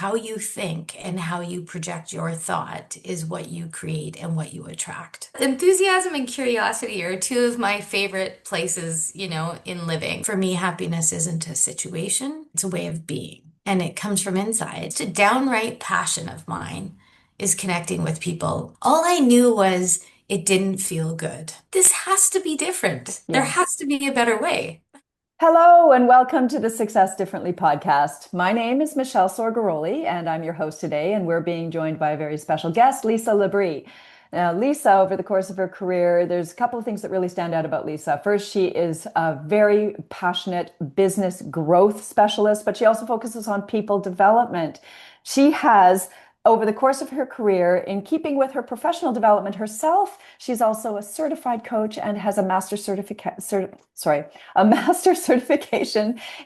how you think and how you project your thought is what you create and what you attract. Enthusiasm and curiosity are two of my favorite places, in living. For me, happiness isn't a situation, it's a way of being. And it comes from inside. It's a downright passion of mine is connecting with people. All I knew was it didn't feel good. This has to be different. There Yeah. has to be a better way. Hello and welcome to the Success Differently podcast. My name is Michelle Sorgaroli and I'm your host today, and we're being joined by a very special guest, Lisa Labree. Now, Lisa, over the course of her career, there's a couple of things that really stand out about Lisa. First, she is a very passionate business growth specialist, but she also focuses on people development. She has over the course of her career, in keeping with her professional development herself, she's also a certified coach and has a master certification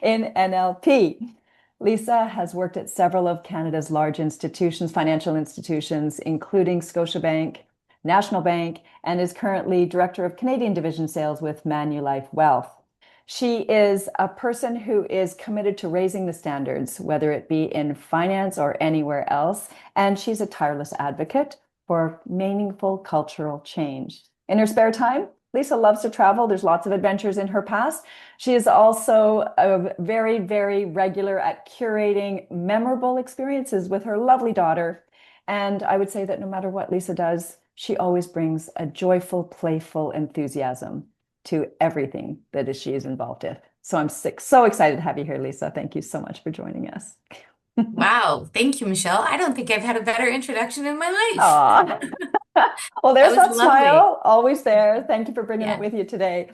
in NLP. Lisa has worked at several of Canada's large institutions, financial institutions, including Scotiabank, National Bank, and is currently Director of Canadian Division Sales with Manulife Wealth. She is a person who is committed to raising the standards, whether it be in finance or anywhere else, and she's a tireless advocate for meaningful cultural change. In her spare time, Lisa loves to travel. There's lots of adventures in her past. She is also a very, very regular at curating memorable experiences with her lovely daughter. And I would say that no matter what Lisa does, she always brings a joyful, playful enthusiasm to everything that she is involved in. So I'm so excited to have you here, Lisa. Thank you so much for joining us. Wow. Thank you, Michelle. I don't think I've had a better introduction in my life. Aw. Well, That there's was that lovely. smile, always there. Thank you for bringing it Yeah. with you today.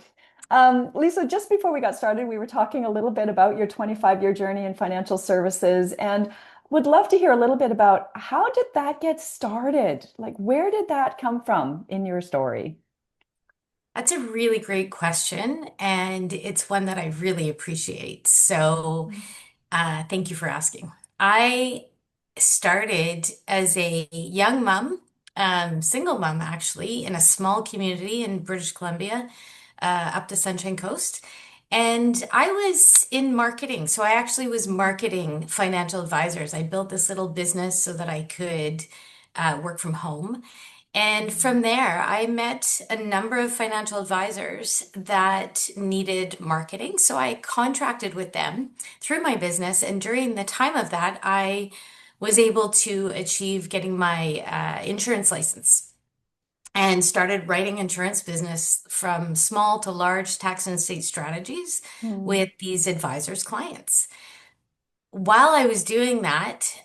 Lisa, just before we got started, we were talking a little bit about your 25-year journey in financial services, and would love to hear a little bit about how did that get started? Like, where did that come from in your story? That's a really great question, and it's one that I really appreciate. So, thank you for asking. I started as a young mom, single mom actually, in a small community in British Columbia, up the Sunshine Coast. And I was in marketing. So I actually was marketing financial advisors. I built this little business so that I could work from home. And from there, I met a number of financial advisors that needed marketing. So I contracted with them through my business. And during the time of that, I was able to achieve getting my insurance license and started writing insurance business from small to large tax and estate strategies Mm, with these advisors' clients. While I was doing that,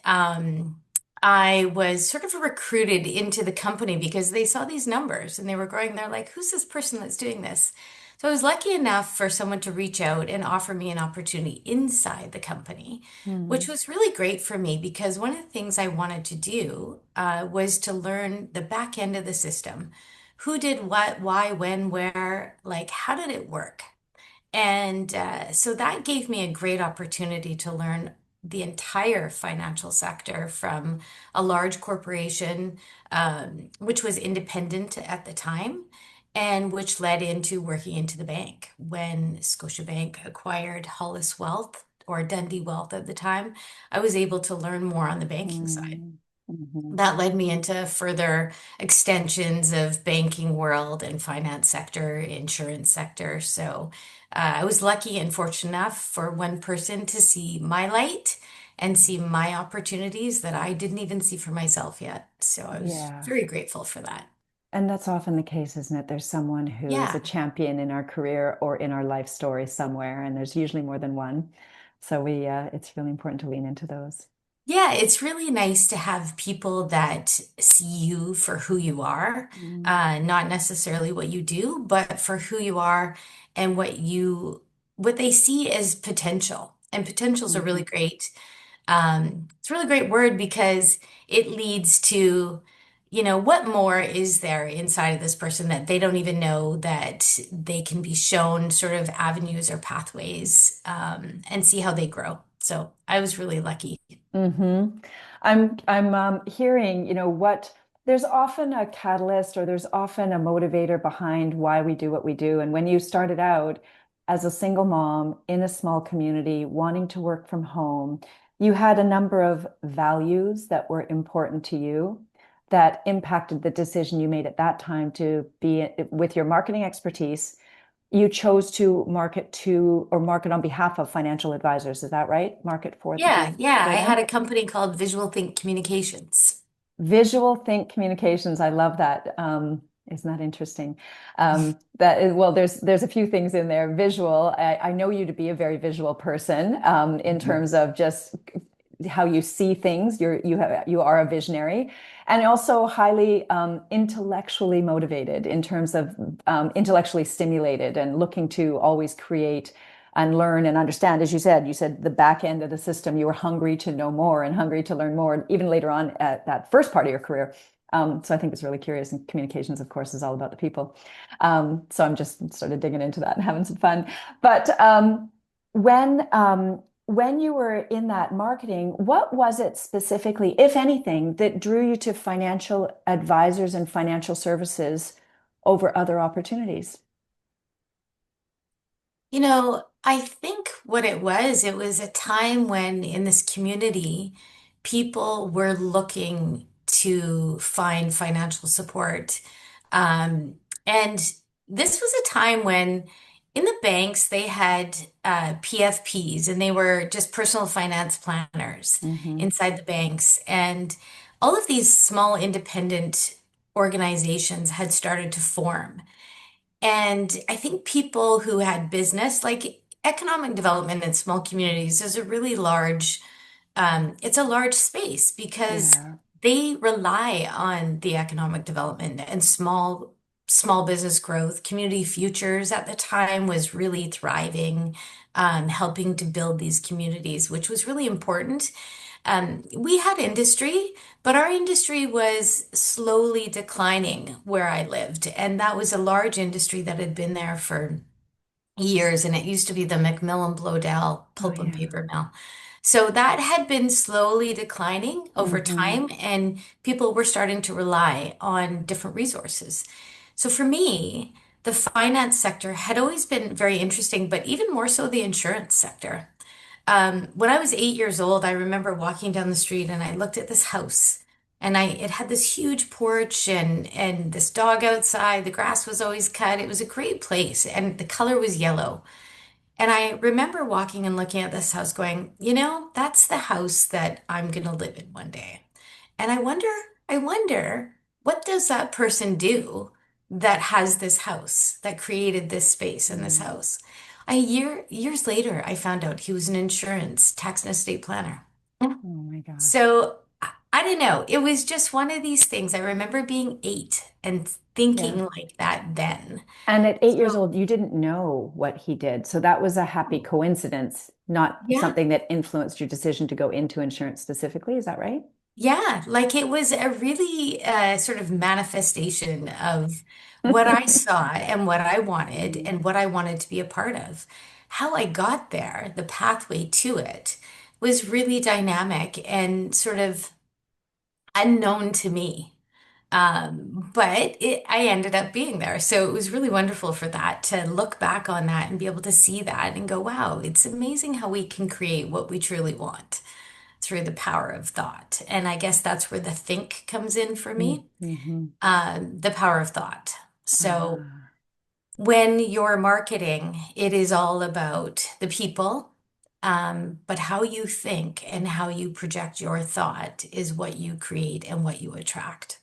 I was sort of recruited into the company because they saw these numbers and they were growing. They're like, who's this person that's doing this? So I was lucky enough for someone to reach out and offer me an opportunity inside the company, which mm, was really great for me because one of the things I wanted to do was to learn the back end of the system. Who did what, why, when, where, like, how did it work? And so that gave me a great opportunity to learn the entire financial sector from a large corporation, which was independent at the time, and which led into working into the bank when Scotiabank acquired Hollis Wealth or Dundee Wealth at the time. I was able to learn more on the banking side. mm, mhm. That led me into further extensions of banking world and finance sector, insurance sector. So I was lucky and fortunate enough for one person to see my light and see my opportunities that I didn't even see for myself yet. So I was Yeah. very grateful for that. And that's often the case, isn't it? There's someone who is a Yeah. champion in our career or in our life story somewhere, and there's usually more than one. So it's really important to lean into those. Yeah, it's really nice to have people that see you for who you are, Mm, not necessarily what you do, but for who you are and what they see as potential. And potential is a really mhm. great, it's a really great word because it leads to, what more is there inside of this person that they don't even know that they can be shown sort of avenues or pathways, and see how they grow. So I was really lucky. Hmm. I'm hearing, what there's often a catalyst or there's often a motivator behind why we do what we do. And when you started out as a single mom in a small community, wanting to work from home, you had a number of values that were important to you that impacted the decision you made at that time to be with your marketing expertise. You chose to market to or market on behalf of financial advisors. Is that right? Market Yeah, yeah. for I had them. a company called Visual Think Communications. Visual think communications. I love that. Isn't that interesting? That is, well, there's a few things in there. Visual. I know you to be a very visual person in terms of just how you see things. You are a visionary, and also highly intellectually motivated in terms of intellectually stimulated and looking to always create and learn and understand. As you said the back end of the system, you were hungry to know more and hungry to learn more, even later on at that first part of your career. So I think it's really curious. And communications, of course, is all about the people. So I'm just sort of digging into that and having some fun. But when you were in that marketing, what was it specifically, if anything, that drew you to financial advisors and financial services over other opportunities? I think what it was a time when in this community, people were looking to find financial support. Um, and this was a time when in the banks, they had PFPs and they were just personal finance planners Mm-hmm. inside the banks. And all of these small independent organizations had started to form. And I think people who had business, like economic development in small communities, is a really large, it's a large space because Yeah. they rely on the economic development and small business growth. Community Futures at the time was really thriving, helping to build these communities, which was really important. We had industry, but our industry was slowly declining where I lived. And that was a large industry that had been there for years. And it used to be the Macmillan Bloedel Oh, pulp and yeah. paper mill. So that had been slowly declining over Mm-hmm. time, and people were starting to rely on different resources. So for me, the finance sector had always been very interesting, but even more so the insurance sector. When I was 8 years old, I remember walking down the street and I looked at this house and it had this huge porch and this dog outside. The grass was always cut. It was a great place and the color was yellow. And I remember walking and looking at this house going, that's the house that I'm going to live in one day. And I wonder, what does that person do that has this house, that created this space in this Mm. house? Years later, I found out he was an insurance tax and estate planner. Oh my gosh. So I don't know. It was just one of these things. I remember being 8 and Yeah. thinking like that then. And at 8 years So old, you didn't know what he did. So that was a happy coincidence, not yeah. something that influenced your decision to go into insurance specifically. Is that right? Yeah, like it was a really sort of manifestation of what I saw and what I wanted Mm. and what I wanted to be a part of. How I got there, the pathway to it, was really dynamic and sort of unknown to me. But I ended up being there. So it was really wonderful for that to look back on that and be able to see that and go, wow, it's amazing how we can create what we truly want through the power of thought. And I guess that's where the think comes in for me, Mm-hmm. the power of thought. So Ah. when you're marketing, it is all about the people, but how you think and how you project your thought is what you create and what you attract.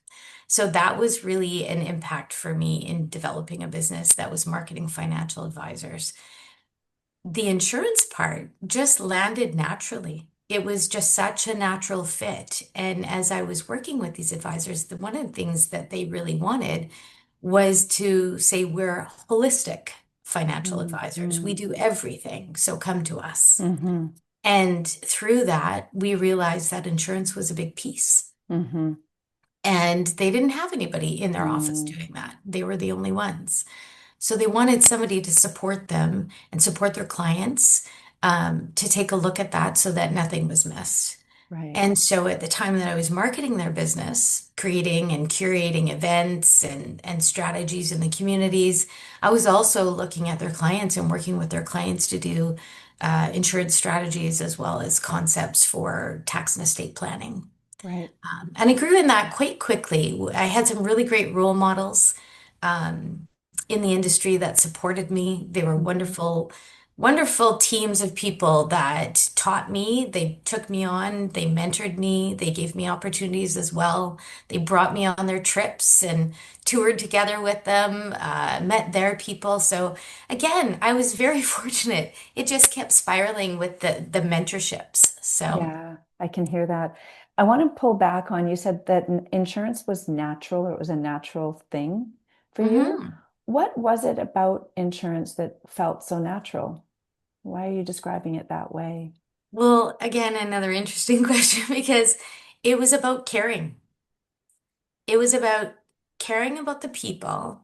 So that was really an impact for me in developing a business that was marketing financial advisors. The insurance part just landed naturally. It was just such a natural fit. And as I was working with these advisors, one of the things that they really wanted was to say, we're holistic financial advisors. We Mm-hmm. do everything. So come to us. Mm-hmm. And through that, we realized that insurance was a big piece. Mm-hmm. And they didn't have anybody in their office Mm. doing that. They were the only ones. So they wanted somebody to support them and support their clients, to take a look at that so that nothing was missed. Right. And so at the time that I was marketing their business, creating and curating events and strategies in the communities, I was also looking at their clients and working with their clients to do insurance strategies as well as concepts for tax and estate planning. Right. And I grew in that quite quickly. I had some really great role models in the industry that supported me. They were Mhm. wonderful, wonderful teams of people that taught me. They took me on, they mentored me, they gave me opportunities as well. They brought me on their trips and toured together with them, met their people. So again, I was very fortunate. It just kept spiraling with the mentorships. So. Yeah, I can hear that. I want to pull back on you said that insurance was natural or it was a natural thing for you. Mhm. What was it about insurance that felt so natural? Why are you describing it that way? Well, again, another interesting question because it was about caring. It was about caring about the people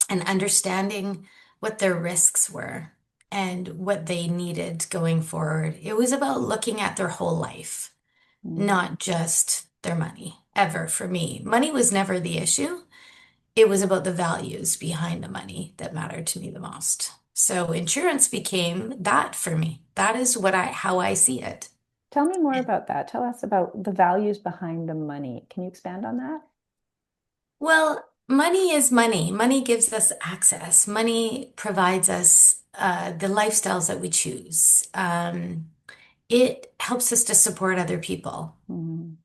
and understanding what their risks were and what they needed going forward. It was about looking at their whole life, Mm. not just their money, ever for me. Money was never the issue. It was about the values behind the money that mattered to me the most. So insurance became that for me. That is how I see it. Tell me more about that. Tell us about the values behind the money. Can you expand on that? Well, money is money. Money gives us access. Money provides us the lifestyles that we choose. It helps us to support other people. Mm.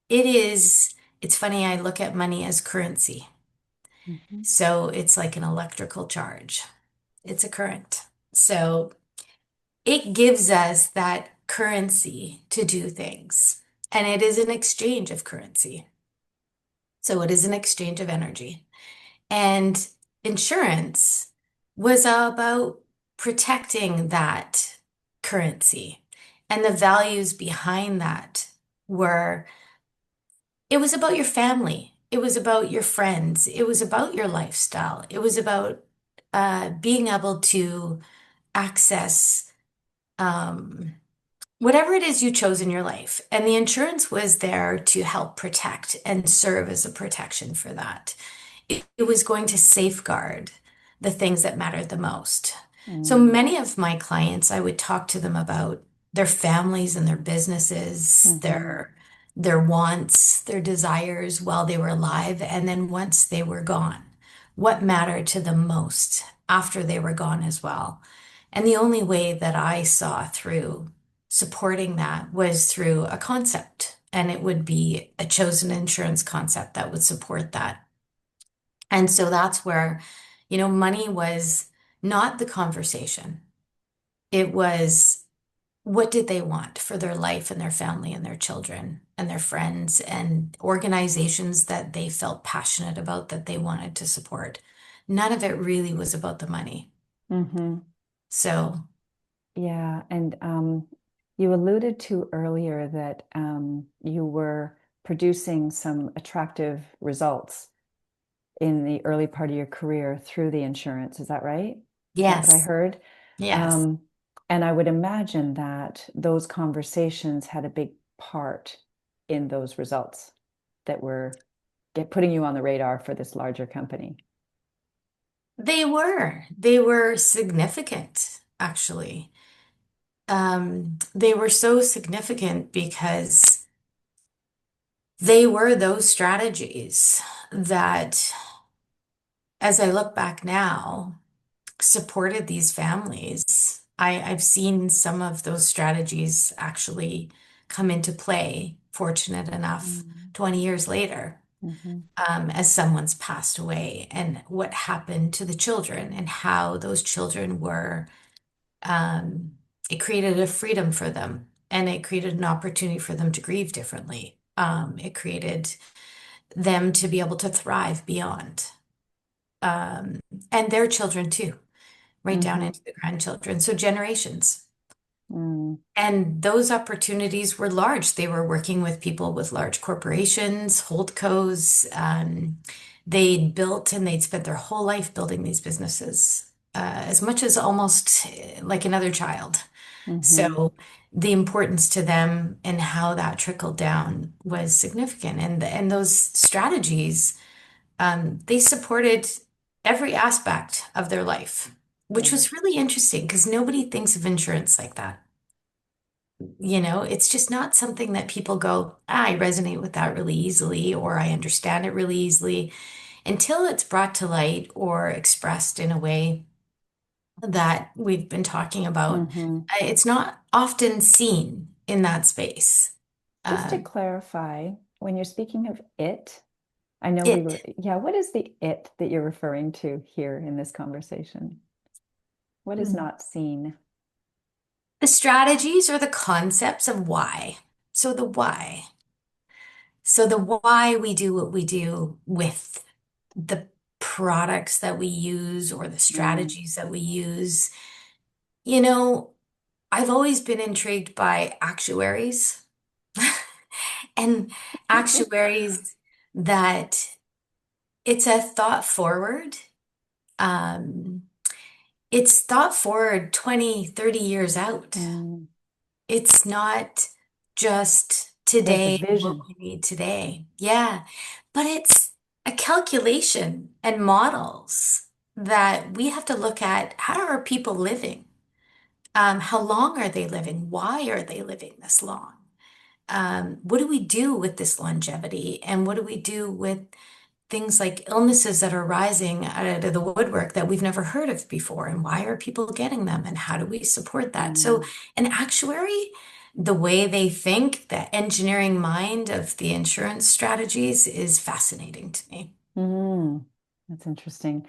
It's funny, I look at money as currency. Mhm. So it's like an electrical charge. It's a current. So it gives us that currency to do things. And it is an exchange of currency. So it is an exchange of energy. And insurance was about protecting that currency. And the values behind that were it was about your family, it was about your friends, it was about your lifestyle, it was about being able to access um, whatever it is you chose in your life. And the insurance was there to help protect and serve as a protection for that. It was going to safeguard the things that mattered the most. So Mm. many of my clients, I would talk to them about their families and their businesses, Mhm. their wants, their desires while they were alive, and then once they were gone, what mattered to them most after they were gone as well. And the only way that I saw through supporting that was through a concept, and it would be a chosen insurance concept that would support that. And so that's where, money was not the conversation. It was what did they want for their life and their family and their children and their friends and organizations that they felt passionate about that they wanted to support. None of it really was about the money. Mhm. So, Yeah, and you alluded to earlier that you were producing some attractive results in the early part of your career through the insurance. Is that right? Is that what I yes, heard? yes. Um, and I would imagine that those conversations had a big part in those results that were putting you on the radar for this larger company. They were significant, actually. They were so significant because they were those strategies that, as I look back now, supported these families. I've seen some of those strategies actually come into play, fortunate enough, Mm. 20 years later, Mhm. as someone's passed away, and what happened to the children, and how those children were, um, it created a freedom for them, and it created an opportunity for them to grieve differently. It created them to be able to thrive beyond, um, and their children too, right down Mhm. into the grandchildren. So generations. Mm. And those opportunities were large. They were working with people with large corporations, holdcos. They'd built and they'd spent their whole life building these businesses, as much as almost like another child. Mhm. So the importance to them and how that trickled down was significant. And those strategies, they supported every aspect of their life. which Yeah. was really interesting because nobody thinks of insurance like that. It's just not something that people go, I resonate with that really easily, or I understand it really easily until it's brought to light or expressed in a way that we've been talking about. Hmm. It's not often seen in that space. Just to Uh, clarify, when you're speaking of it, I know we were, it, yeah, what is the it that you're referring to here in this conversation? What is not seen? the strategies or the concepts of why. So the why. So the why we do what we do with the products that we use or the Mm. strategies that we use. You know, I've always been intrigued by actuaries and actuaries that it's a thought forward. Um, it's thought forward 20, 30 years out. Mm. It's not just There's a today and what vision. we need today. Yeah. But it's a calculation and models that we have to look at. How are people living? How long are they living? Why are they living this long? What do we do with this longevity? And what do we do with things like illnesses that are rising out of the woodwork that we've never heard of before? And why are people getting them? And how do we support that? So, Mm. an actuary, the way they think, the engineering mind of the insurance strategies is fascinating to me. Mm. That's interesting.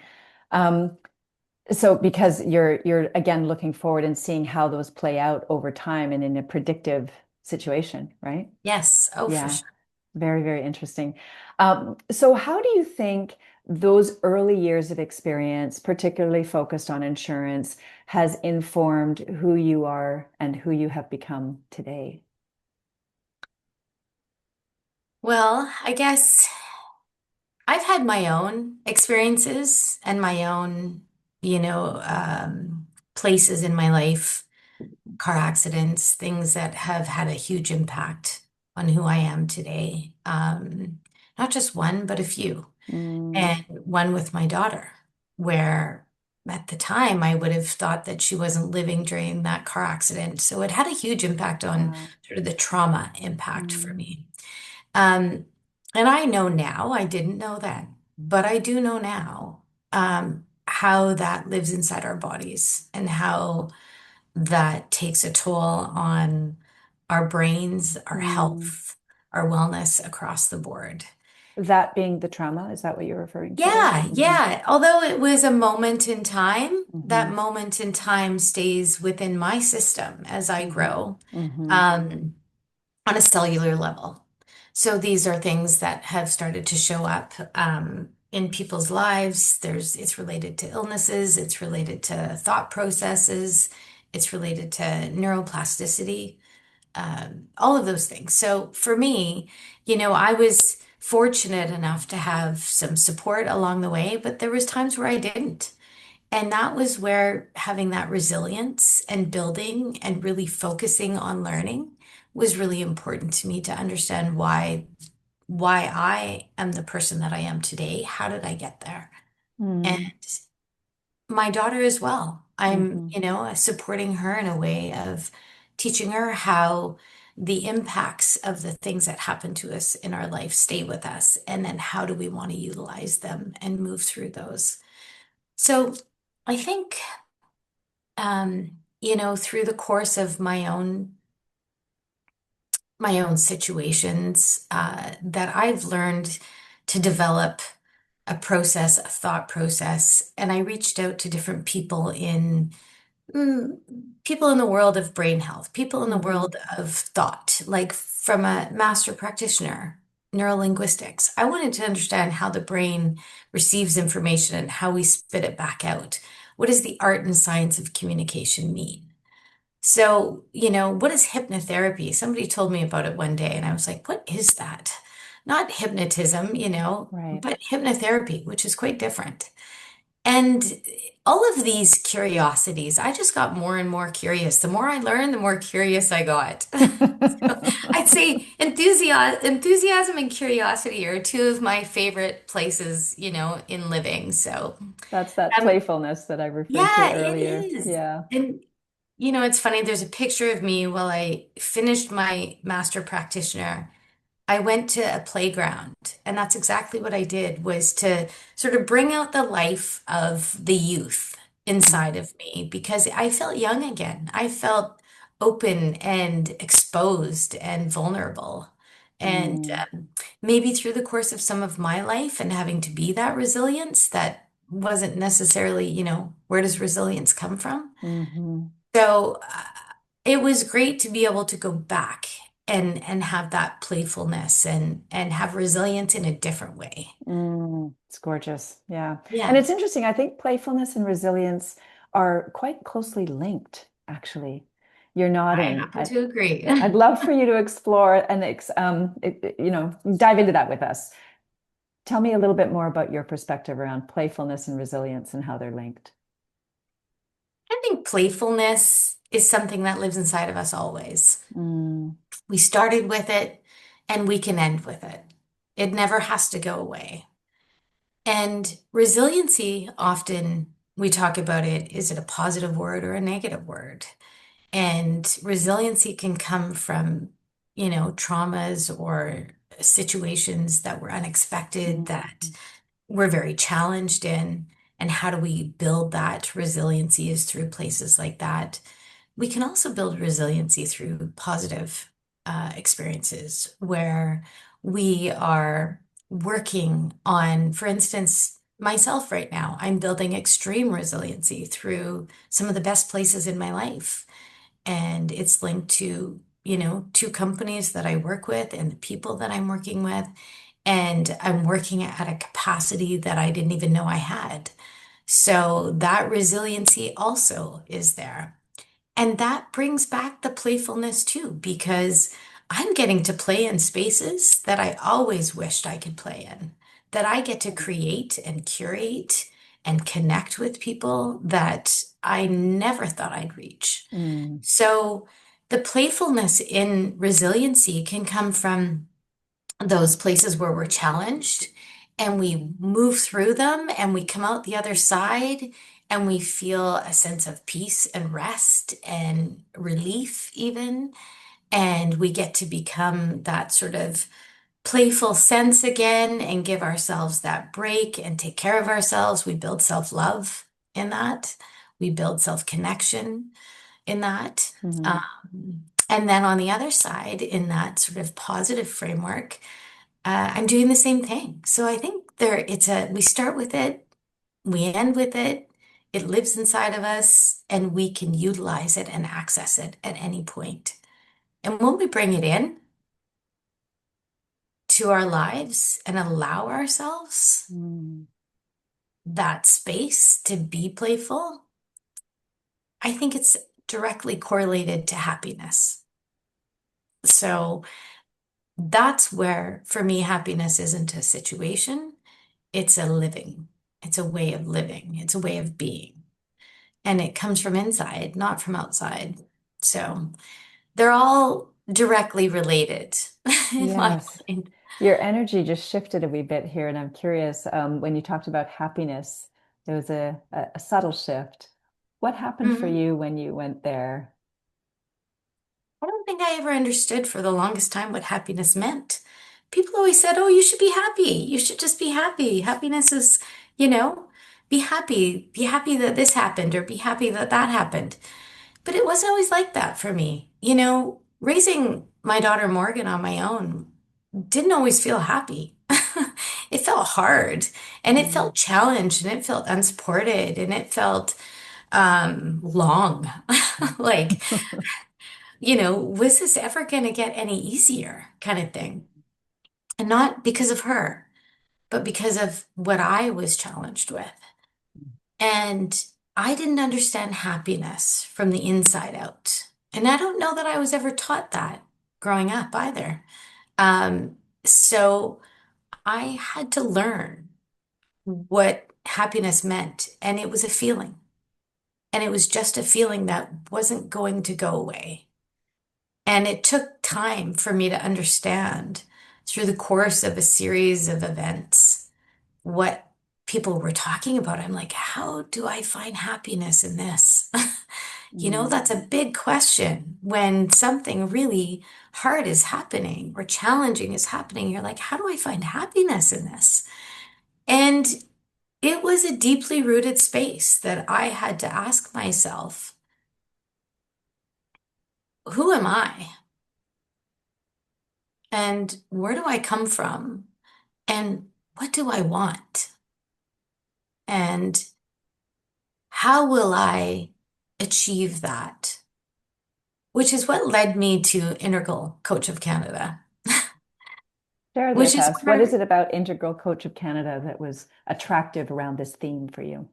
Um, so because you're again looking forward and seeing how those play out over time and in a predictive situation, right? Yes. Oh, for Yeah, sure. very, very interesting. So how do you think those early years of experience, particularly focused on insurance, has informed who you are and who you have become today? Well, I guess I've had my own experiences and my own, places in my life, car accidents, things that have had a huge impact on who I am today. Not just one, but a few. Mm. And one with my daughter, where at the time I would have thought that she wasn't living during that car accident. So it had a huge impact on Wow. sort of the trauma impact for Mm. me. Um, and I know now, I didn't know then, but I do know now, how that lives inside our bodies and how that takes a toll on our brains, our Mm. health, our wellness across the board. That being the trauma, is that what you're referring to there? Yeah, Hmm. yeah. Although it was a moment in time, that Hmm. moment in time stays within my system as I Hmm. grow, Hmm. um, on a cellular level. So these are things that have started to show up, in people's lives. It's related to illnesses, it's related to thought processes, it's related to neuroplasticity, all of those things. So for me, I was fortunate enough to have some support along the way, but there was times where I didn't. And that was where having that resilience and building and really focusing on learning was really important to me to understand why I am the person that I am today. How did I get there? And Mm. my daughter as well. I'm, Hmm. supporting her in a way of teaching her how the impacts of the things that happen to us in our life stay with us, and then how do we want to utilize them and move through those. So I think, through the course of my own situations, that I've learned to develop a process, a thought process, and I reached out to different mm, people in the world of brain health, people in the Hmm. world of thought, like from a master practitioner, neurolinguistics. I wanted to understand how the brain receives information and how we spit it back out. What does the art and science of communication mean? So, what is hypnotherapy? Somebody told me about it one day, and I was like, what is that? Not hypnotism, Right. but hypnotherapy, which is quite different. And all of these curiosities, I just got more and more curious. The more I learned, the more curious I got. So I'd say enthusiasm and curiosity are two of my favorite places, in living. So, That's that um, playfulness that I referred to yeah, it earlier. is. Yeah. And it's funny, there's a picture of me while I finished my master practitioner. I went to a playground, and that's exactly what I did, was to sort of bring out the life of the youth inside Mm, of me because I felt young again. I felt open and exposed and vulnerable. And mm, maybe through the course of some of my life and having to be that resilience, that wasn't necessarily, where does resilience come from? mhm. So it was great to be able to go back and have that playfulness and have resilience in a different way. It's gorgeous. Yeah. And Yeah, it's interesting. I think playfulness and resilience are quite closely linked, actually. You're I nodding. happen to agree. I'd love for you to explore and dive into that with us. Tell me a little bit more about your perspective around playfulness and resilience and how they're linked. I think playfulness is something that lives inside of us always. Mm, We started with it and we can end with it. It never has to go away. And resiliency, often we talk about it, is it a positive word or a negative word? And resiliency can come from, traumas or situations that were unexpected, that mm, we're very challenged in. And how do we build that resiliency is through places like that. We can also build resiliency through positive experiences where we are working on, for instance, myself right now, I'm building extreme resiliency through some of the best places in my life. And it's linked to, two companies that I work with and the people that I'm working with. And I'm working at a capacity that I didn't even know I had. So that resiliency also is there. And that brings back the playfulness too, because I'm getting to play in spaces that I always wished I could play in, that I get to create and curate and connect with people that I never thought I'd reach. mm, So the playfulness in resiliency can come from those places where we're challenged and we move through them and we come out the other side and we feel a sense of peace and rest and relief, even. And we get to become that sort of playful sense again and give ourselves that break and take care of ourselves. We build self-love in that, we build self-connection in that. mhm. And then on the other side, in that sort of positive framework, I'm doing the same thing. So I think we start with it, we end with it, it lives inside of us, and we can utilize it and access it at any point. And when we bring it in to our lives and allow ourselves Mm, that space to be playful, I think it's directly correlated to happiness. So that's where, for me, happiness isn't a situation, it's a living, it's a way of living, it's a way of being. And it comes from inside, not from outside. So they're all directly related in my yes. mind. Your energy just shifted a wee bit here, and I'm curious, when you talked about happiness, there was a subtle shift. What happened for Mhm. you when you went there? I don't think I ever understood for the longest time what happiness meant. People always said, "Oh, you should be happy. You should just be happy. Happiness is, you know, be happy. Be happy that this happened or be happy that that happened." But it wasn't always like that for me. Raising my daughter Morgan on my own didn't always feel happy. It felt hard and it Mm. felt challenged and it felt unsupported and it felt long. Like, was this ever going to get any easier kind of thing? And not because of her, but because of what I was challenged with. And I didn't understand happiness from the inside out. And I don't know that I was ever taught that growing up either. So I had to learn what happiness meant. And it was a feeling. And it was just a feeling that wasn't going to go away. And it took time for me to understand through the course of a series of events what people were talking about. I'm like, how do I find happiness in this? Mm, That's a big question when something really hard is happening or challenging is happening. You're like, how do I find happiness in this? And it was a deeply rooted space that I had to ask myself, who am I? And where do I come from? And what do I want? And how will I achieve that? Which is what led me to Integral Coach of Canada, share which with is us. What is where it about Integral Coach of Canada that was attractive around this theme for you?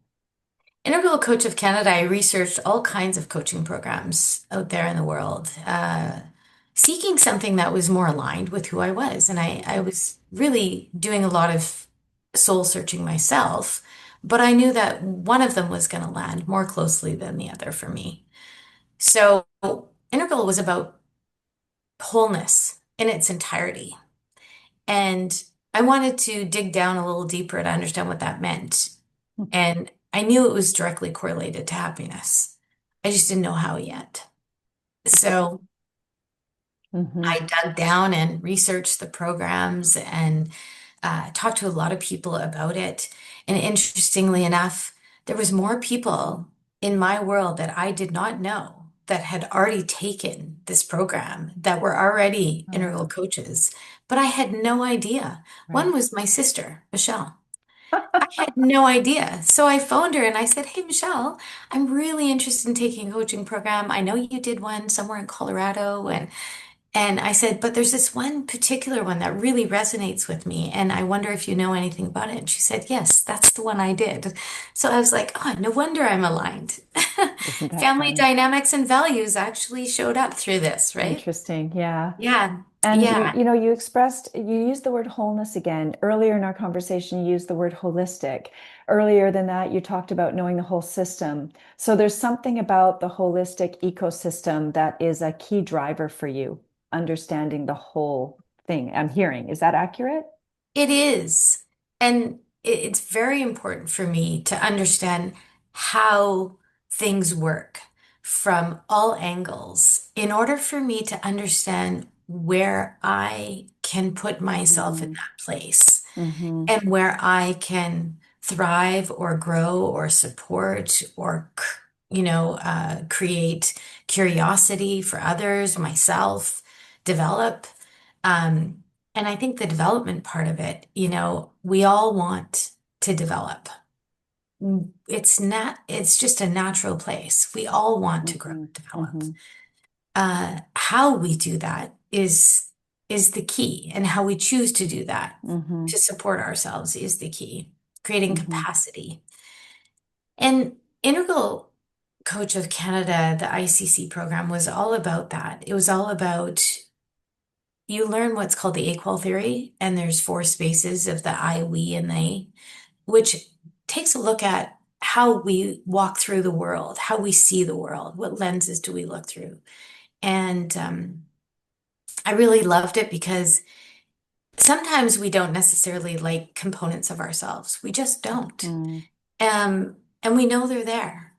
Integral Coach of Canada, I researched all kinds of coaching programs out there in the world, seeking something that was more aligned with who I was. And I was really doing a lot of soul searching myself, but I knew that one of them was going to land more closely than the other for me. So Integral was about wholeness in its entirety. And I wanted to dig down a little deeper to understand what that meant. And I knew it was directly correlated to happiness. I just didn't know how yet. So Mm-hmm. I dug down and researched the programs and talked to a lot of people about it. And interestingly enough, there was more people in my world that I did not know that had already taken this program that were already integral Ah, coaches, but I had no idea. One right. was my sister, Michelle. I had no idea. So I phoned her and I said, "Hey, Michelle, I'm really interested in taking a coaching program. I know you did one somewhere in Colorado." And I said, "But there's this one particular one that really resonates with me. And I wonder if you know anything about it." And she said, "Yes, that's the one I did." So I was like, "Oh, no wonder I'm aligned." Isn't that Family funny? dynamics and values actually showed up through this, right? Interesting. Yeah. Yeah. And Yeah. you used the word wholeness again. Earlier in our conversation, you used the word holistic. Earlier than that, you talked about knowing the whole system. So there's something about the holistic ecosystem that is a key driver for you, understanding the whole thing. I'm hearing. Is that accurate? It is. And it's very important for me to understand how things work from all angles in order for me to understand where I can put myself in Mm-hmm. that place Mm-hmm. and where I can thrive or grow or support or, create curiosity for others, myself, develop. Um, and I think the development part of it, we all want to develop. It's just a natural place. We all want to grow Mm-hmm. and develop. Mm-hmm. How we do that is the key, and how we choose to do that Mm-hmm. to support ourselves is the key. Creating Mm-hmm. capacity. And Integral Coach of Canada, the ICC program, was all about that. It was all about you learn what's called the AQUAL theory, and there's four spaces of the I, we, and they, which takes a look at how we walk through the world, how we see the world, what lenses do we look through. And I really loved it because sometimes we don't necessarily like components of ourselves. We just don't. Mm-hmm. And we know they're there.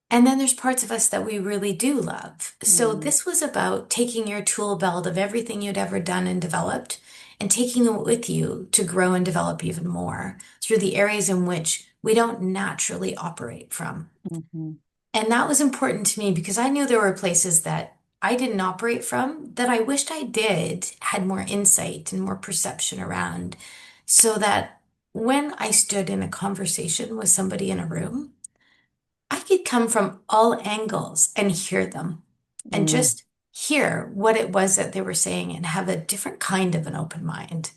And then there's parts of us that we really do love. So Mm-hmm. this was about taking your tool belt of everything you'd ever done and developed and taking it with you to grow and develop even more through the areas in which we don't naturally operate from. Mm-hmm. And that was important to me because I knew there were places that I didn't operate from that I wished I did, had more insight and more perception around, so that when I stood in a conversation with somebody in a room, I could come from all angles and hear them and Mm-hmm. just hear what it was that they were saying and have a different kind of an open mind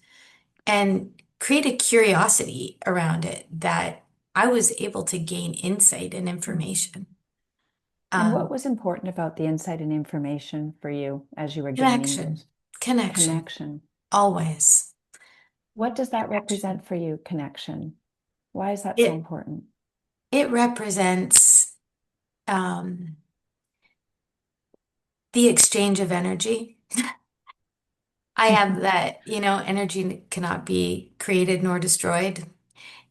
and create a curiosity around it that I was able to gain insight and information. And what Um, was important about the insight and information for you as you were gaining connection, those? connection, Connection. always What does that connection. represent for you, connection? Why is that so It important? it represents um, the exchange of energy. I have that, energy cannot be created nor destroyed.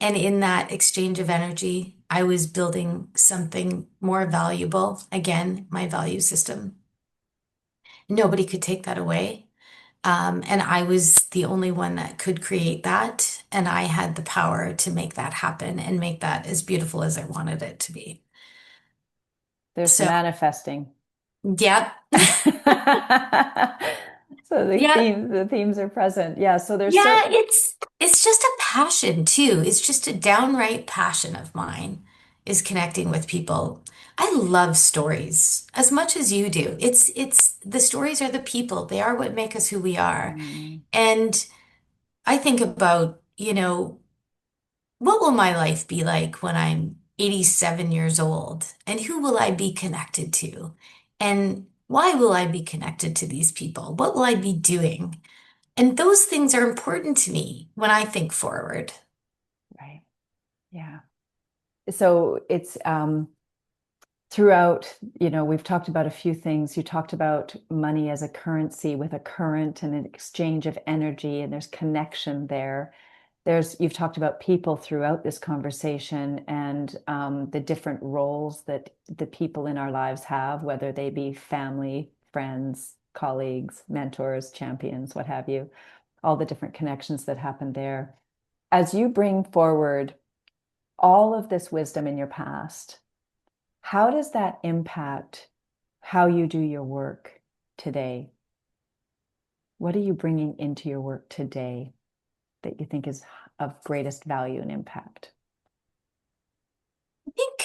And in that exchange of energy, I was building something more valuable. Again, my value system. Nobody could take that away. And I was the only one that could create that. And I had the power to make that happen and make that as beautiful as I wanted it to be. There's the So, manifesting. yep. So Yep. the themes are present. Yeah, so there's Yeah, certain it's just a passion too. It's just a downright passion of mine is connecting with people. I love stories as much as you do. It's the stories are the people. They are what make us who we are. Mm, And I think about, what will my life be like when I'm 87 years old? And who will I be connected to? And why will I be connected to these people? What will I be doing? And those things are important to me when I think forward. right. Yeah. So it's throughout, we've talked about a few things. You talked about money as a currency with a current and an exchange of energy, and there's connection there. You've talked about people throughout this conversation and the different roles that the people in our lives have, whether they be family, friends, colleagues, mentors, champions, what have you, all the different connections that happen there. As you bring forward all of this wisdom in your past, how does that impact how you do your work today? What are you bringing into your work today that you think is of greatest value and impact? I think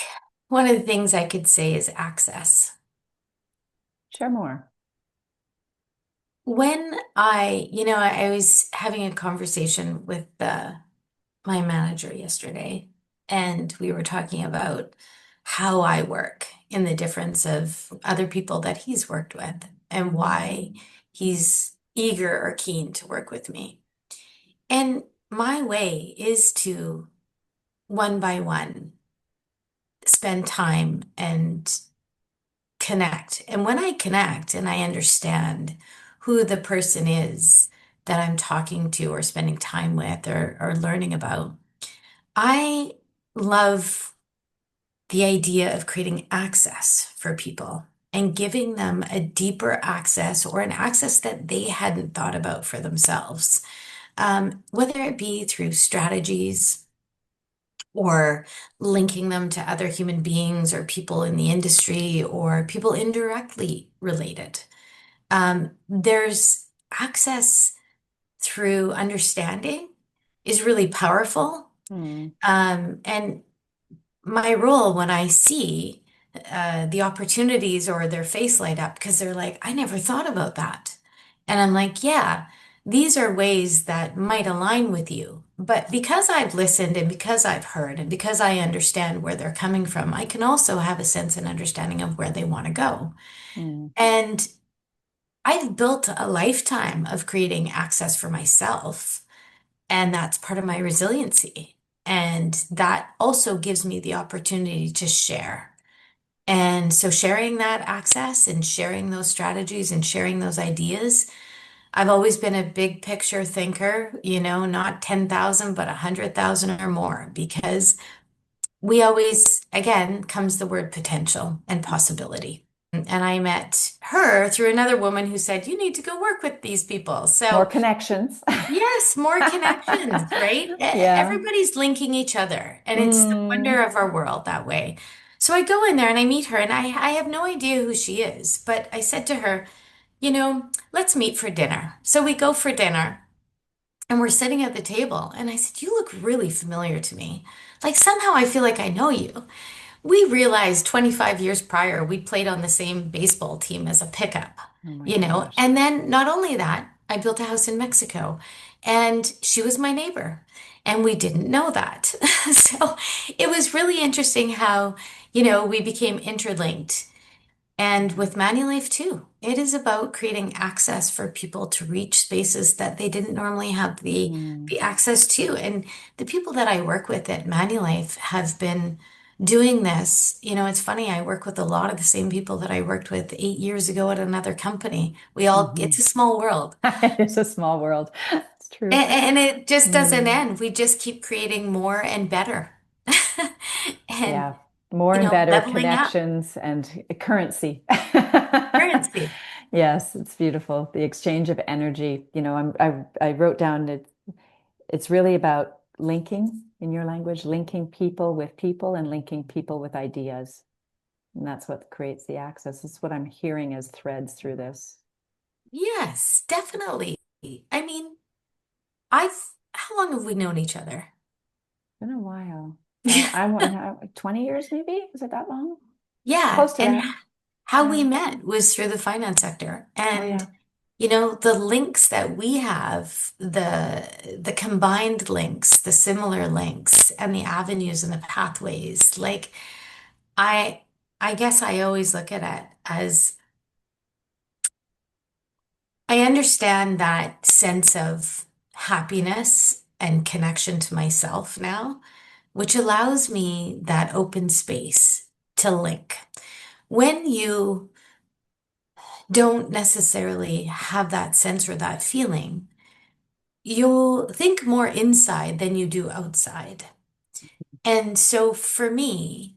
one of the things I could say is access. Share more. When I was having a conversation with my manager yesterday, and we were talking about how I work and the difference of other people that he's worked with and why he's eager or keen to work with me. And my way is to one by one spend time and connect. And when I connect and I understand who the person is that I'm talking to or spending time with or learning about, I love the idea of creating access for people and giving them a deeper access or an access that they hadn't thought about for themselves. Whether it be through strategies or linking them to other human beings or people in the industry or people indirectly related. There's access through understanding is really powerful. Hmm. And my role when I see the opportunities or their face light up because they're like, I never thought about that. And I'm like, yeah, these are ways that might align with you. But because I've listened and because I've heard and because I understand where they're coming from, I can also have a sense and understanding of where they want to go. Hmm. And I've built a lifetime of creating access for myself. And that's part of my resiliency. And that also gives me the opportunity to share. And so sharing that access and sharing those strategies and sharing those ideas, I've always been a big picture thinker, not 10,000, but 100,000 or more, because we always, again, comes the word potential and possibility. And I met her through another woman who said, you need to go work with these people. More So connections. yes, more connections, right? Yeah. Everybody's linking each other, and it's the Mm. wonder of our world that way. So I go in there and I meet her, and I have no idea who she is, but I said to her, let's meet for dinner. So we go for dinner, and we're sitting at the table, and I said, you look really familiar to me. Like somehow I feel like I know you. We realized 25 years prior, we played on the same baseball team as a pickup, Oh my gosh. and then not only that, I built a house in Mexico and she was my neighbor and we didn't know that. So it was really interesting how, we became interlinked. And Yeah. with Manulife too, it is about creating access for people to reach spaces that they didn't normally have Mm, the access to. And the people that I work with at Manulife have been doing this. You know, it's funny, I work with a lot of the same people that I worked with 8 years ago at another company. It's hmm. a small world. It's a small world. It's true. And it just doesn't Mm, end. We just keep creating more and better. And, yeah. More and better leveling up connections and currency. currency. Yes, it's beautiful. The exchange of energy. I wrote down it. It's really about linking, in your language, linking people with people and linking people with ideas. And that's what creates the access. It's what I'm hearing as threads through this. Yes, definitely. I mean, how long have we known each other? Been a while. I want to 20 years maybe? Is it that long? Yeah, Close to and that. how we Yeah. met was through the finance sector. Oh And, yeah. the links that we have, the combined links, the similar links, and the avenues and the pathways, like I I guess I always look at it as I understand that sense of happiness and connection to myself now, which allows me that open space to link. When you don't necessarily have that sense or that feeling, you'll think more inside than you do outside. And so for me,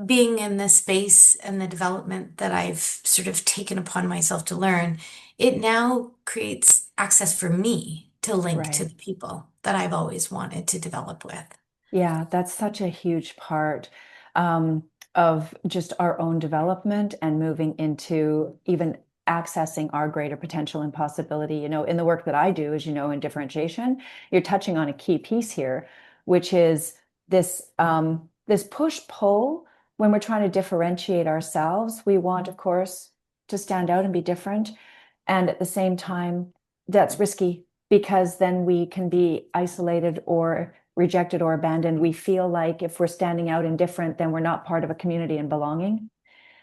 being in this space and the development that I've sort of taken upon myself to learn, it now creates access for me to link to Right. the people that I've always wanted to develop with. Yeah, that's such a huge part um, of just our own development and moving into even accessing our greater potential and possibility. In the work that I do, as you know, in differentiation, you're touching on a key piece here, which is this push-pull. When we're trying to differentiate ourselves, we want, of course, to stand out and be different. And at the same time, that's risky because then we can be isolated or rejected or abandoned. We feel like if we're standing out and different, then we're not part of a community and belonging.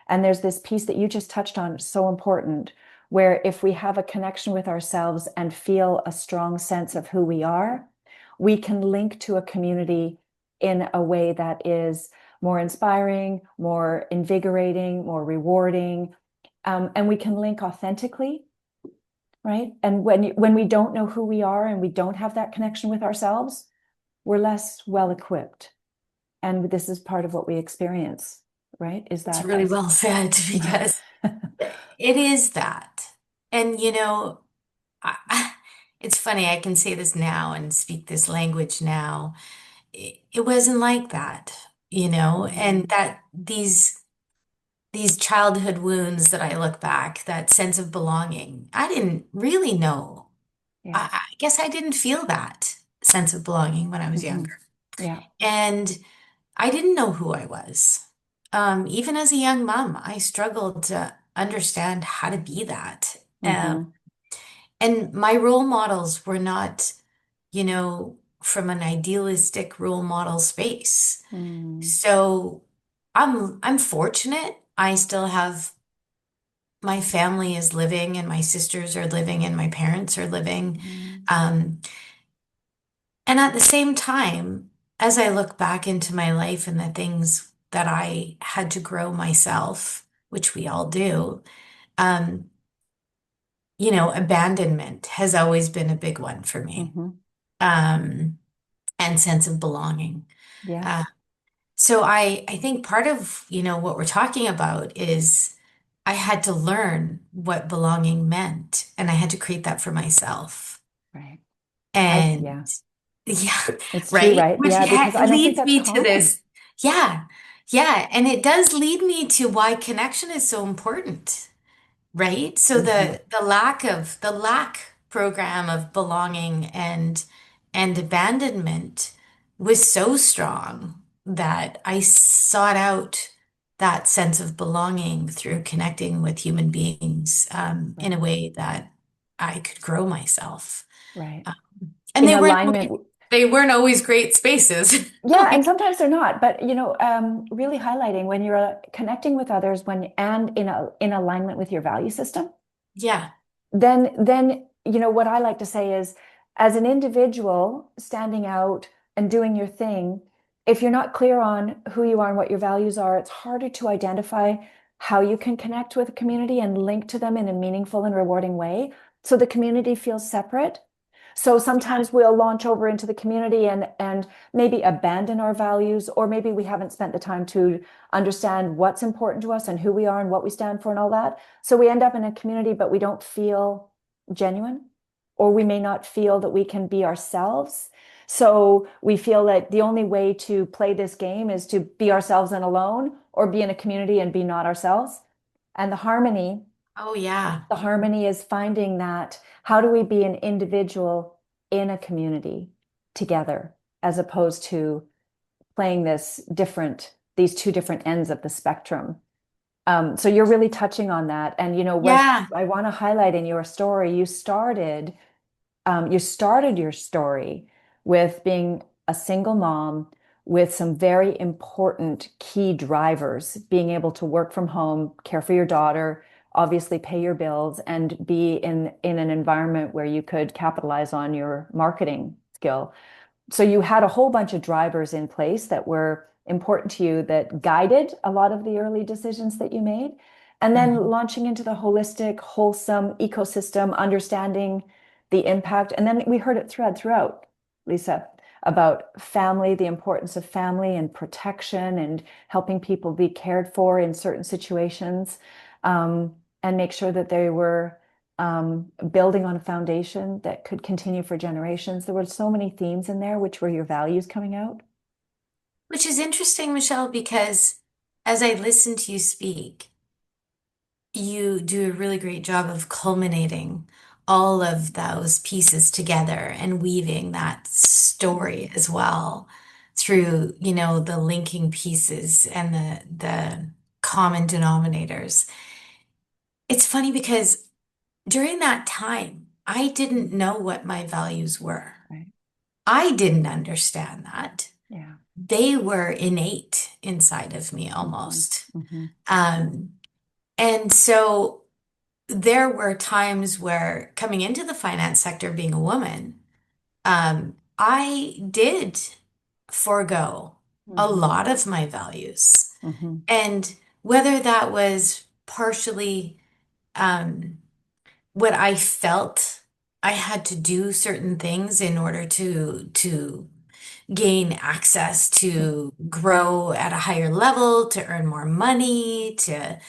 And there's this piece that you just touched on, so important, where if we have a connection with ourselves and feel a strong sense of who we are, we can link to a community in a way that is more inspiring, more invigorating, more rewarding. And we can link authentically, right? And when we don't know who we are and we don't have that connection with ourselves, we're less well equipped. And this is part of what we experience, right? Is It's that really us? well said because it is that. And it's funny, I can say this now and speak this language now. It wasn't like that, and Mm, that these childhood wounds that I look back, that sense of belonging, I didn't really know. yeah. I guess I didn't feel that sense of belonging when I was Hmm. younger. Yeah. And I didn't know who I was. Even as a young mom, I struggled to understand how to be that. Hmm. And my role models were not, from an idealistic role model space. Mm, So I'm fortunate. I still have my family is living and my sisters are living and my parents are living. mm, Um, and at the same time, as I look back into my life and the things that I had to grow myself, which we all do, um, abandonment has always been a big one for me. hmm. Um, and sense of belonging. Uh, Yes. so I think part of, what we're talking about is I had to learn what belonging meant, and I had to create that for myself. Right. And Yeah. yeah, It's true, right? right? Which Yeah, because I don't think leads that's me to common. this. Yeah, yeah. And it does lead me to why connection is so important, right? So Hmm. the lack program of belonging and abandonment was so strong that I sought out that sense of belonging through connecting with human beings in a Right. way that I could grow myself. Right. Um, and In they weren't alignment. always, They weren't always great spaces. Yeah, and Like, sometimes they're not, but really highlighting when you're connecting with others when and in alignment with your value system, yeah. then what I like to say is as an individual standing out and doing your thing, if you're not clear on who you are and what your values are, it's harder to identify how you can connect with a community and link to them in a meaningful and rewarding way. So the community feels separate. So sometimes we'll launch over into the community and maybe abandon our values, or maybe we haven't spent the time to understand what's important to us and who we are and what we stand for and all that. So we end up in a community, but we don't feel genuine, or we may not feel that we can be ourselves. So we feel that the only way to play this game is to be ourselves and alone, or be in a community and be not ourselves. And Oh, yeah. the harmony is finding that how do we be an individual in a community together, as opposed to playing these two different ends of the spectrum. So you're really touching on that. And what Yeah. I want to highlight in your story, you started your story with being a single mom with some very important key drivers, being able to work from home, care for your daughter, obviously pay your bills, and be in an environment where you could capitalize on your marketing skill. So you had a whole bunch of drivers in place that were important to you that guided a lot of the early decisions that you made. And then Mhm. launching into the holistic, wholesome ecosystem, understanding the impact. And then we heard it throughout, Lisa, about family, the importance of family and protection and helping people be cared for in certain situations, and make sure that they were building on a foundation that could continue for generations. There were so many themes in there, which were your values coming out. Which is interesting, Michelle, because as I listen to you speak, you do a really great job of culminating all of those pieces together and weaving that story as well through, the linking pieces and the common denominators. It's funny because during that time, I didn't know what my values were. Right. I didn't understand that. Yeah. They were innate inside of me Mm-hmm. almost. Mm-hmm. Um, and so there were times where coming into the finance sector, being a woman, I did forego a Mm-hmm. lot of my values. Mm-hmm. And whether that was partially um, what I felt I had to do certain things in order to gain access to grow at a higher level, to earn more money, to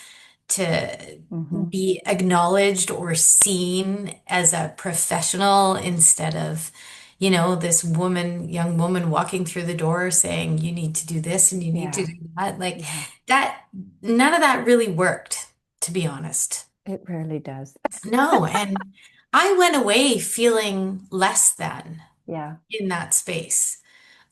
Mm-hmm. be acknowledged or seen as a professional instead of, this young woman walking through the door saying, you need to do this and you need to Yeah. do that. Like Yeah. that, none of that really worked, to be honest. It rarely does. No, and I went away feeling less than Yeah. in that space.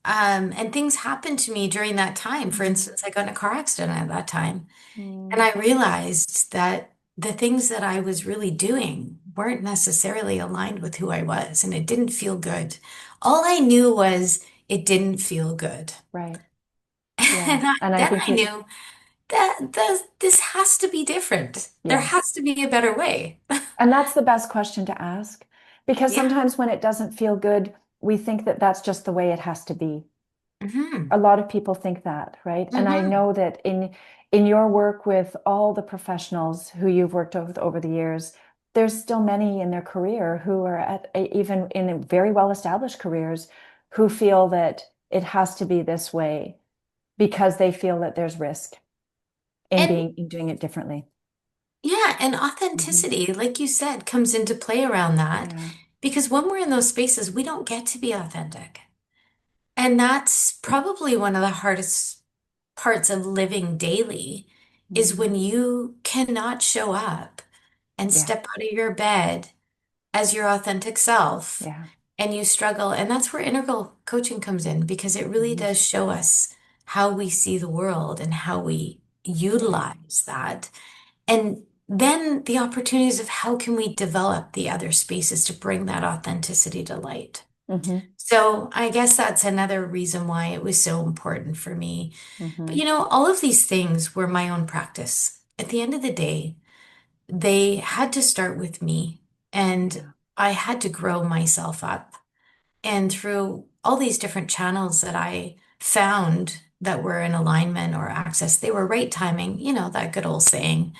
And things happened to me during that time. For Mm. instance, I got in a car accident at that time. And Mm. I realized that the things that I was really doing weren't necessarily aligned with who I was, and it didn't feel good. All I knew was it didn't feel good. Right. And Yeah. And I then think I knew that this has to be different. There yeah. has to be a better way. And that's the best question to ask, because Yeah. sometimes when it doesn't feel good, we think that that's just the way it has to be. Hmm. A lot of people think that, right? And I Hmm. know that in your work with all the professionals who you've worked with over the years, there's still many in their career who are even in very well-established careers who feel that it has to be this way because they feel that there's risk And in doing it differently. yeah, and Hmm. authenticity, like you said, comes into play around that Yeah. because when we're in those spaces, we don't get to be authentic. And that's probably one of the hardest parts of living daily is Hmm. when you cannot show up and Yeah. step out of your bed as your authentic self Yeah. and you struggle. And that's where integral coaching comes in because it really Hmm. does show us how we see the world and how we Right. utilize that. And then the opportunities of how can we develop the other spaces to bring that authenticity to light. Hmm. So I guess that's another reason why it was so important for me. But Hmm. all of these things were my own practice. At the end of the day, they had to start with me, and Yeah. I had to grow myself up. And through all these different channels that I found that were in alignment or access, they were right timing, that good old saying,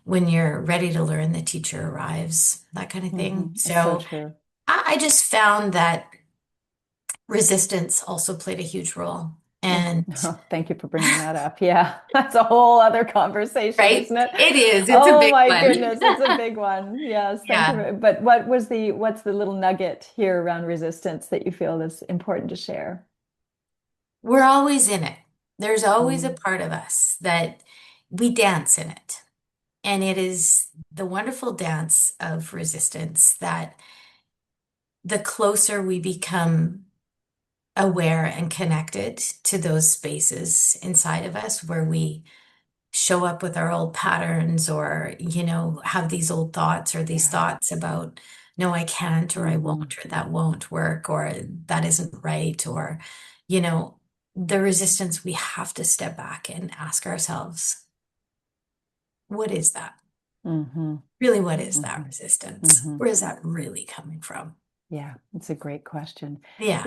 when you're ready to learn, the teacher arrives, that kind of thing. It's so So true. I just found that resistance also played a huge role. Oh, And oh, thank you for bringing that up. Yeah, that's a whole other conversation, right, isn't it? it is, it's a Oh big my one. goodness, it's a big one. Yes, thank you. Yeah, But what's the little nugget here around resistance that you feel is important to share? we're always in it. There's always a Mm, part of us that we dance in it. And it is the wonderful dance of resistance that the closer we become aware and connected to those spaces inside of us where we show up with our old patterns or, have these old thoughts or these yeah. thoughts about, no, I can't, or I Hmm. won't, or that won't work, or that isn't right, or, you know, the resistance, we have to step back and ask ourselves, what is that? Hmm. Really, what is that Hmm. resistance? Hmm. Where is that really coming from? Yeah, it's a great question. Yeah.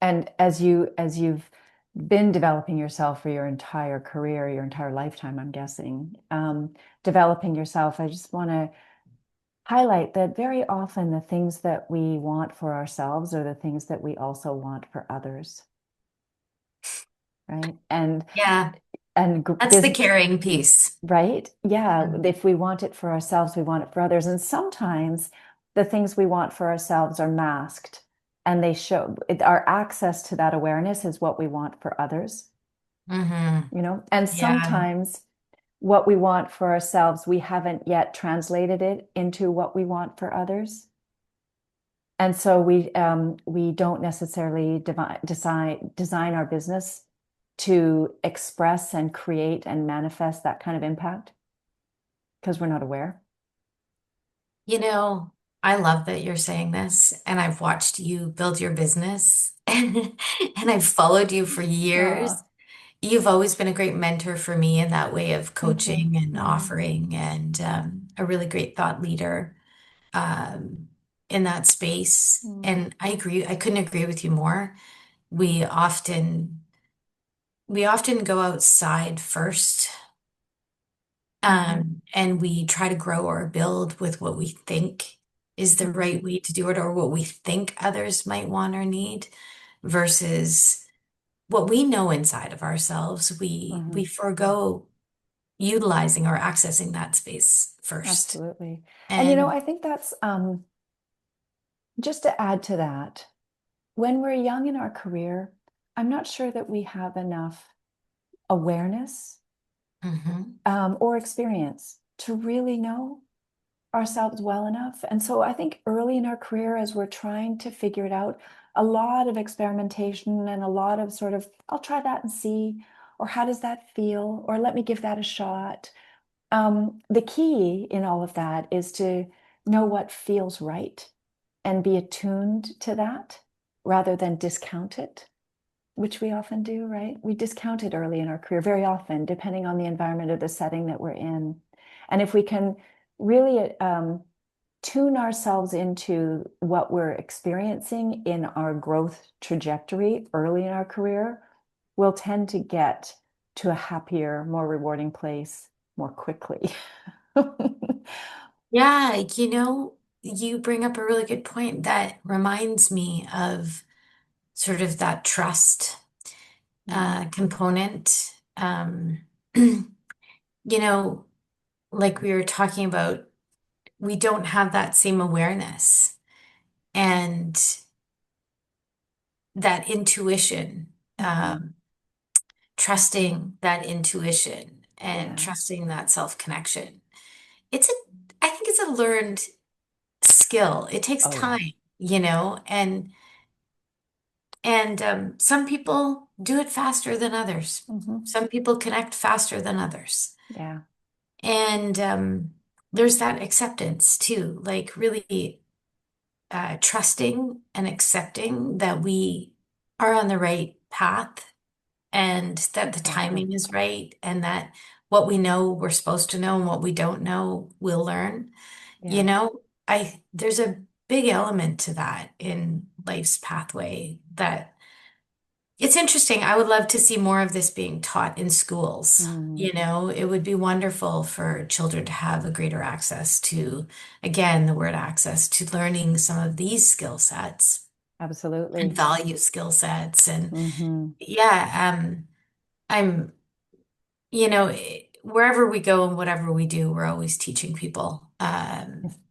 And as you've been developing yourself for your entire career, your entire lifetime, I'm guessing, developing yourself, I just want to highlight that very often the things that we want for ourselves are the things that we also want for others, right? Yeah. And That's the business, caring piece. right? Yeah, Mhm. if we want it for ourselves, we want it for others. And sometimes the things we want for ourselves are masked and they show our access to that awareness is what we want for others, Hmm. And Yeah. sometimes what we want for ourselves, we haven't yet translated it into what we want for others. And so we don't necessarily design our business to express and create and manifest that kind of impact because we're not aware. You know, I love that you're saying this, and I've watched you build your business and I've followed you for years. Oh, You've always been a great mentor for me in that way of thank you. coaching and Mm, offering, and a really great thought leader um, in that space. mm, And I agree, I couldn't agree with you more. We often we often go outside first, mhm, and we try to grow or build with what we think is the mhm, right way to do it or what we think others might want or need versus what we know inside of ourselves. We mhm. forego utilizing or accessing that space first. Absolutely. And And I think that's just to add to that, when we're young in our career, I'm not sure that we have enough awareness mhm. or experience to really know ourselves well enough. And so I think early in our career, as we're trying to figure it out, a lot of experimentation and a lot of sort of, I'll try that and see, or how does that feel, or let me give that a shot. The key in all of that is to know what feels right and be attuned to that rather than discount it, which we often do, right? We discount it early in our career, very often, depending on the environment or the setting that we're in. And if we can really tune ourselves into what we're experiencing in our growth trajectory early in our career, we'll tend to get to a happier, more rewarding place more quickly. Yeah, you bring up a really good point that reminds me of sort of that trust Mm, component. You know, like we were talking about, we don't have that same awareness and that intuition, mhm. trusting that intuition and Yeah. trusting that self-connection. It's a, I think it's a learned skill. It takes Oh, yeah. time, and some people do it faster than others. Hmm. Some people connect faster than others. Yeah. And there's that acceptance too, like really trusting and accepting that we are on the right path and that the Exactly. timing is right and that what we know we're supposed to know and what we don't know we'll learn. You Yeah. know, there's a big element to that in life's pathway that it's interesting. I would love to see more of this being taught in schools. Mm, You know, it would be wonderful for children to have a greater access to, again, the word access to learning some of these skill sets and absolutely. value skill sets. And Hmm. yeah, I'm, wherever we go and whatever we do, we're always teaching people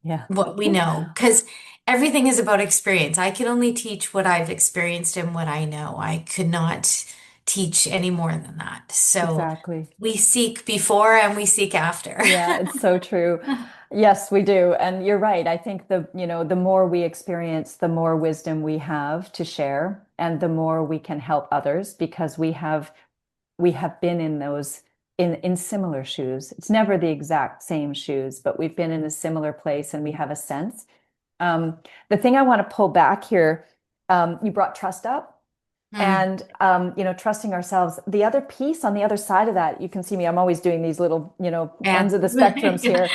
Yeah. what we know because everything is about experience. I can only teach what I've experienced and what I know. I could not teach any more than that. So Exactly. we seek before and we seek after. Yeah, it's so true. Yes, we do. And you're right. I think the more we experience, the more wisdom we have to share and the more we can help others because we have been in those in similar shoes. It's never the exact same shoes, but we've been in a similar place and we have a sense. Um, the thing I want to pull back here, you brought trust up Hmm. and trusting ourselves. The other piece on the other side of that, you can see me, I'm always doing these little Yeah. ends of the spectrums here.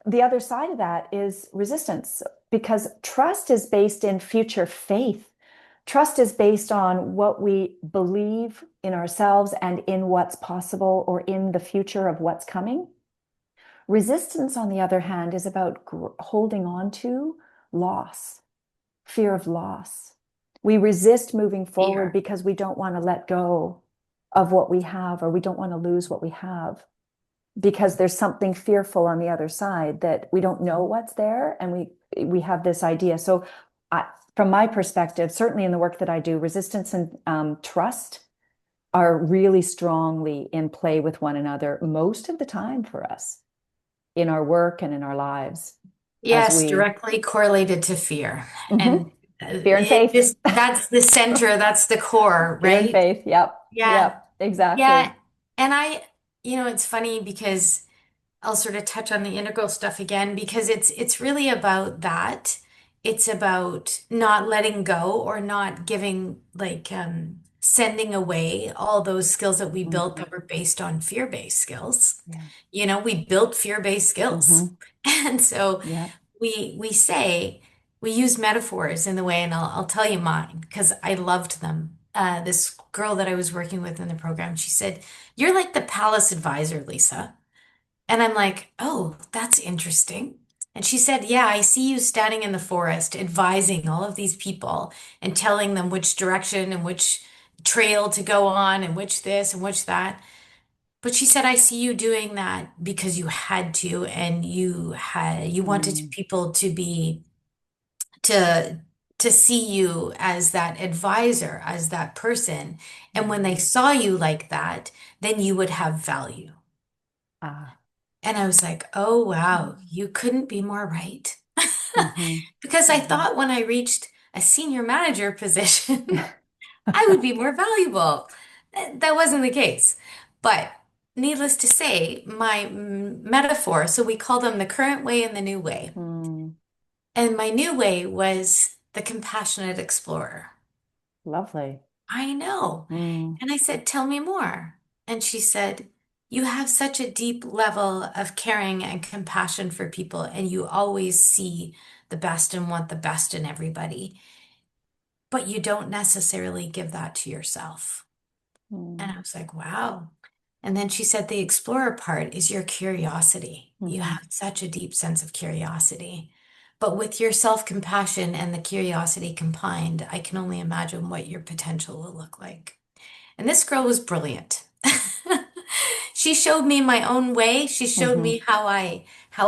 The other side of that is resistance because trust is based in future faith. Trust is based on what we believe in ourselves and in what's possible or in the future of what's coming. Resistance, on the other hand, is about holding on to loss, fear of loss. We resist moving forward Fear. because we don't want to let go of what we have, or we don't want to lose what we have because there's something fearful on the other side that we don't know what's there, and we have this idea. So, from my perspective, certainly in the work that I do, resistance and trust are really strongly in play with one another most of the time for us in our work and in our lives as Yes, we directly correlated to fear. Mhm. And Fear and it faith. just, that's the center, that's the core, Fear and right? faith. Yep. Yeah. Yep. Exactly. Yeah. And it's funny because I'll sort of touch on the integral stuff again because it's really about that. It's about not letting go or not giving like sending away all those skills that we built Mhm. that were based on fear-based skills. Yeah. You know, we built fear-based skills. Hmm. And so Yeah. we say we use metaphors in the way, and I'll tell you mine because I loved them. This girl that I was working with in the program, she said, "You're like the palace advisor, Lisa." And I'm like, oh, that's interesting. And she said, yeah, I see you standing in the forest advising all of these people and telling them which direction and which trail to go on and which this and which that. But she said, I see you doing that because you had to and you wanted Mm. people to to see you as that advisor, as that person. And when they Yeah. saw you like that, then you would have value. Ah. And I was like, oh, wow, you couldn't be more right. Mm-hmm. Because I Mm-hmm. thought when I reached a senior manager position, I would be more valuable. That wasn't the case. But needless to say, my metaphor, so we call them the current way and the new way. Mm. And my new way was the compassionate explorer. Lovely. I know. Mm. And I said, tell me more. And she said, you have such a deep level of caring and compassion for people, and you always see the best and want the best in everybody, but you don't necessarily give that to yourself. And Mm. I was like, wow. And then she said, the explorer part is your curiosity. You Mm-hmm. have such a deep sense of curiosity. But with your self-compassion and the curiosity combined, I can only imagine what your potential will look like. And this girl was brilliant. She showed me my own way. She showed Mm-hmm. me how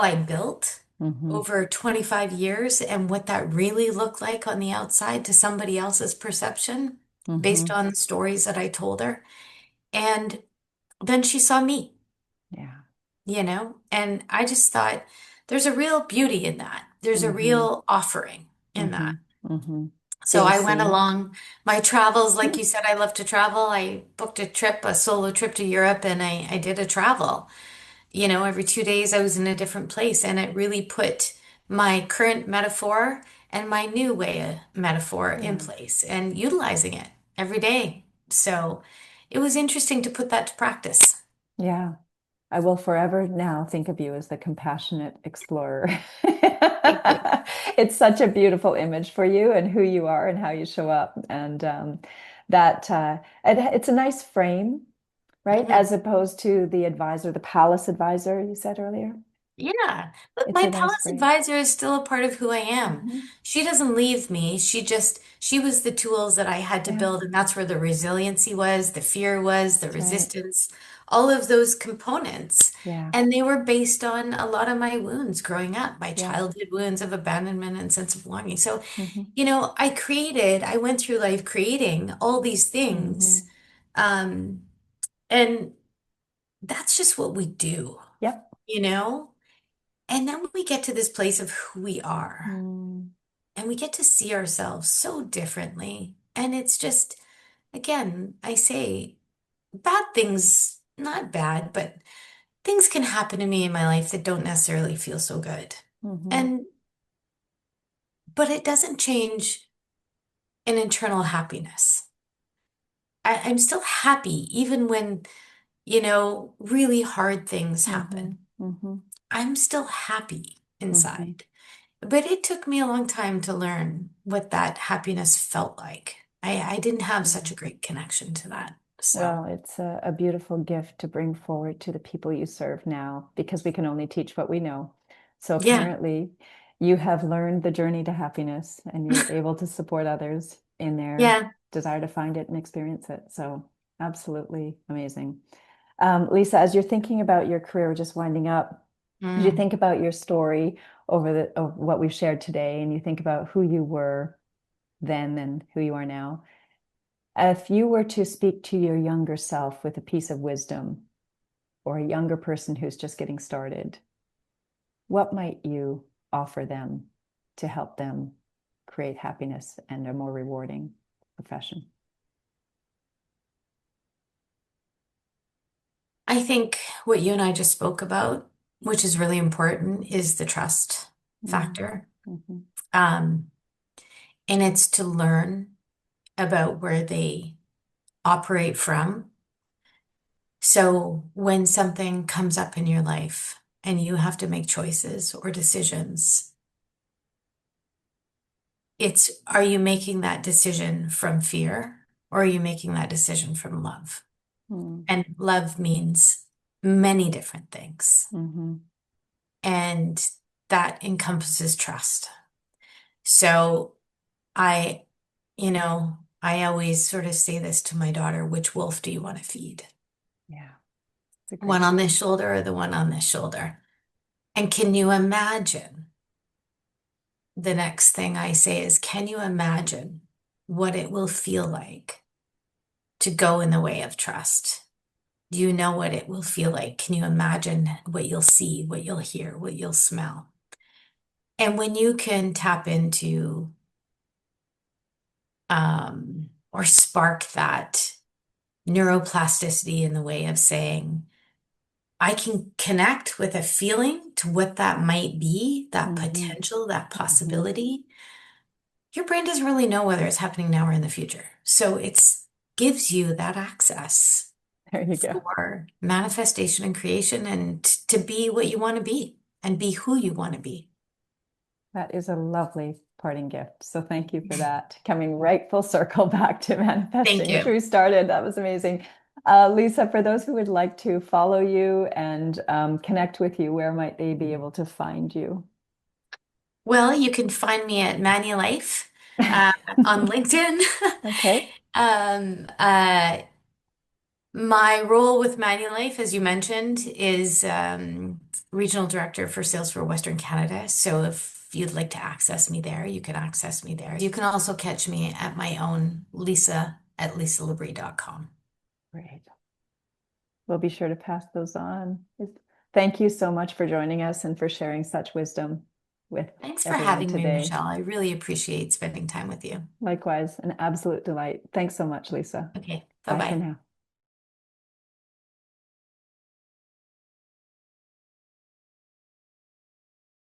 I built Mm-hmm. over 25 years and what that really looked like on the outside to somebody else's perception based Mm-hmm. on the stories that I told her. And then she saw me, Yeah. and I just thought there's a real beauty in that. There's a Mm-hmm. real offering in Mm-hmm. that. Mm-hmm. So Being I went seen. along my travels, like Mm. you said, I love to travel. I booked a trip, a solo trip to Europe, and I did a travel. Every 2 days I was in a different place, and it really put my current metaphor and my new metaphor in Yeah. place and utilizing it every day. So it was interesting to put that to practice. Yeah. I will forever now think of you as the compassionate explorer. Thank you. It's such a beautiful image for you and who you are and how you show up. And that it's a nice frame, right? Mhm. As opposed to the advisor, the palace advisor you said earlier. Yeah. Look, It's my a nice palace frame. advisor is still a part of who I am. Hmm. She doesn't leave me. She was the tools that I had to Yeah, build, and that's where the resiliency was, the fear was, the that's right. resistance, all of those components. Yeah, And they were based on a lot of my wounds growing up, my yeah. childhood wounds of abandonment and sense of belonging. So, Hmm. I went through life creating all these things. Hmm. Um, and that's just what we do, Yep. you know? And then we get to this place of who we are, Mm. and we get to see ourselves so differently. And it's just, again, I say bad things, not bad, but things can happen to me in my life that don't necessarily feel so good. Hmm. And, but it doesn't change an internal happiness. I'm still happy even when, really hard things Hmm. happen. Hmm. I'm still happy Hmm. inside. But it took me a long time to learn what that happiness felt like. I didn't have such Yeah. a great connection to that. So, Well, it's a beautiful gift to bring forward to the people you serve now because we can only teach what we know. So yeah, apparently, you have learned the journey to happiness and you're able to support others in their yeah. desire to find it and experience it. So, absolutely amazing. Lisa, as you're thinking about your career, just winding up, as you Mm. think about your story of what we've shared today, and you think about who you were then and who you are now, if you were to speak to your younger self with a piece of wisdom or a younger person who's just getting started, what might you offer them to help them create happiness and a more rewarding profession? I think what you and I just spoke about, which is really important, is the trust Mm-hmm. factor. Mm-hmm. Um, and it's to learn about where they operate from. So when something comes up in your life and you have to make choices or decisions, it's, are you making that decision from fear or are you making that decision from love? And love means many different things. Mm-hmm. And that encompasses trust. So I, I always sort of say this to my daughter, which wolf do you want to feed? Yeah, it's a One great on this question. shoulder or the one on this shoulder? And can you imagine? The next thing I say is, can you imagine what it will feel like to go in the way of trust? Do you know what it will feel like? Can you imagine what you'll see, what you'll hear, what you'll smell? And when you can tap into or spark that neuroplasticity in the way of saying, I can connect with a feeling to what that might be, that Mm-hmm. potential, that Mm-hmm. possibility, your brain doesn't really know whether it's happening now or in the future. So it's gives you that access There you go. for manifestation and creation and to be what you want to be and be who you want to be. That is a lovely parting gift. So thank you for that. Coming right full circle back to Thank manifesting, which you. we started. That was amazing. Lisa, for those who would like to follow you and connect with you, where might they be able to find you? Well, you can find me at Manulife uh, on LinkedIn. Okay, Um, uh, my role with Manulife, as you mentioned, is regional director for sales for Western Canada. So if you'd like to access me there, you can access me there. You can also catch me at my own Lisa at lisalabree.com. great. We'll be sure to pass those on. Thank you so much for joining us and for sharing such wisdom with Thanks for everyone having me, today. Michelle. I really appreciate spending time with you. Likewise, an absolute delight. Thanks so much, Lisa. Okay, Bye for bye-bye. now.